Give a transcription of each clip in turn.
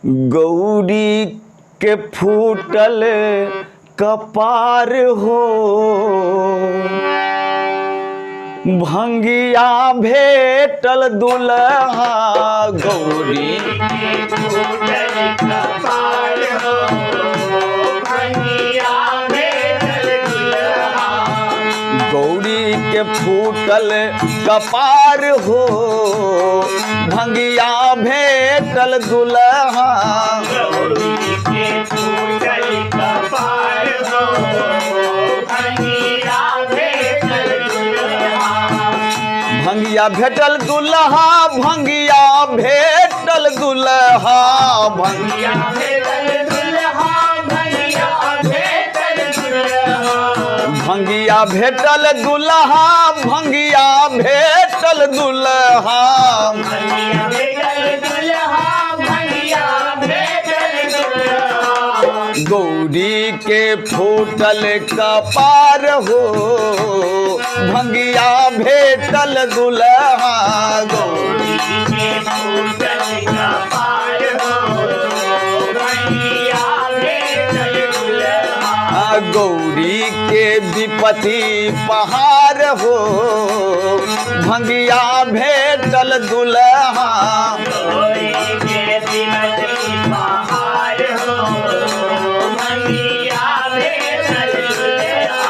गौरी के फूटल कपार हो, भंगिया भेटल दुल्हा। गौरी के फूटल कपार हो, भंगिया भेटल दुल्हा। गौरी के फूटल कपार हो, भंगिया भेटल दुल्हा। गौरी के फूटल कपार हो, भंगिया भेटल दुल्हा। भंगिया भेटल दुल्हा, भंगिया भेटल दुल्हा। भंगिया भेटल दुल्हा, भंगिया भेटल दुल्हा। भंगिया भेटल दुल्हा, भंगिया भेटल दुल्हा। भंगिया भेटल दुल्हा, भंगिया भेटल दुल्हा। गौरी के फूटल कपार हो, भंगिया भेटल दुल्हा। गौरी के फूटल कपार हो, भंगिया भेटल दुल्हा। गौरी के विपत्ति पहाड़ हो, भंगिया भेटल दुल्हा। गौरी के विपत्ति पहाड़ हो, भंगिया भेटल दुल्हा।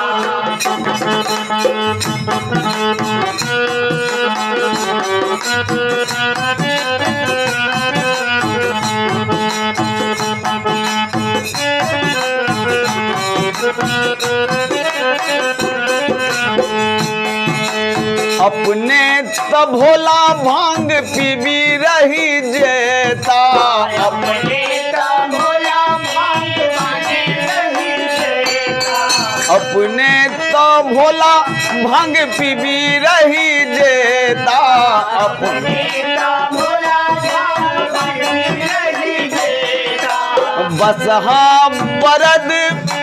अपने तो भोला भांग पीबी रही जेता। अपने तो भोला भांग पीबी रही जेता। अपने तो भोला भांग पीबी रही जेता। अपने तो भोला भांग पीबी रही जेता। बसहा बरद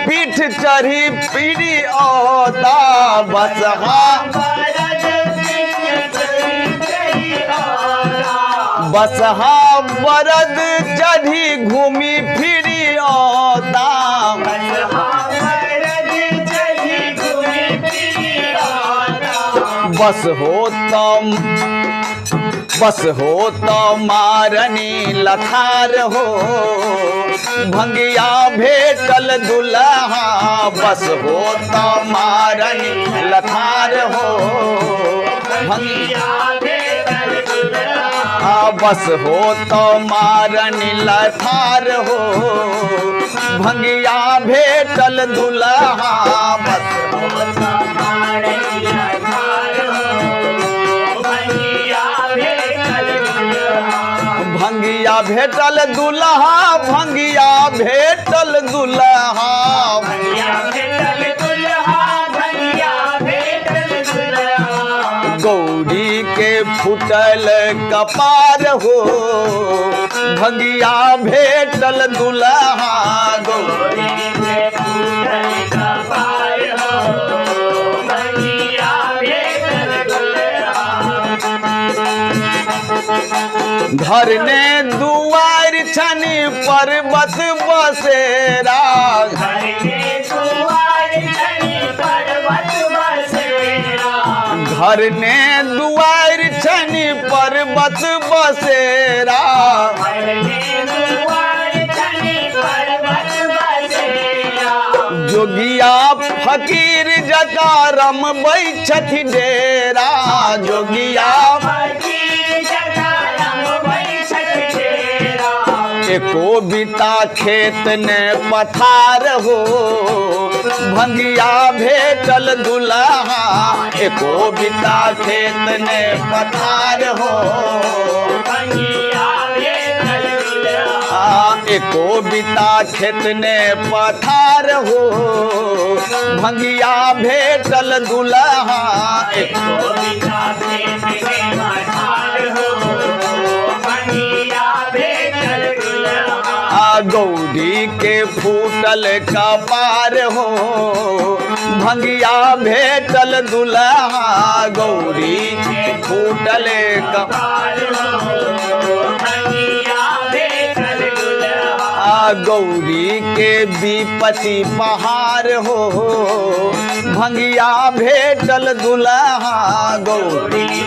पीठ चढ़ी पीरी औदा। बसहा बसहा बरद चढ़ी घूमी फिरी औदा। बस हो तो मारनी लथार हो, भंगिया भेटल दुल्हा। बस हो तो मारनी लथार हो, भंगिया भेटल दुल्हा। बस हो तो मारनी लथार हो, भंगिया भेटल दुल्हा। बस हो तो मारनी लथार हो, भंगिया भेटल दुल्हा। भंगिया भेटल दुल्हा, भंगिया भेटल दुल्हा। भंगिया भेटल दुल्हा, भंगिया भेटल दुल्हा। गौरी के फूटल कपार हो, भंगिया भेटल दुल्हा। गौरी के फूटल कपार हो, भंगिया भेटल दुल्हा। घर ने दुआर छनी पर्वत बसेरा। घर ने दुआर छनी पर्वत बसेरा। घर ने दुआर छनी पर्वत बसेरा। घर ने दुआर छनी पर्वत बसेरा। जोगिया फकीर जका रमबै छथि डेरा। जोगिया फकीर जका रमबै छथि डेरा। एको बिता खेत ने पथार हो, भंगिया भेटल दुल्हा। एको बिता खेत ने पथार हो, भंगिया भेटल दुल्हा। एको बिता खेत ने पथार हो, भंगिया भेटल दुल्हा। एको बिता खेत ने पथार हो, भंगिया भेटल दुल्हा। गौरी के फूटल कपार हो, भंगिया भेटल दुल्हा। गौरी के फूटल कपार हो, भंगिया भेटल दुल्हा। गौरी के विपत्ति पहाड़ हो, भंगिया भेटल दुल्हा गौरी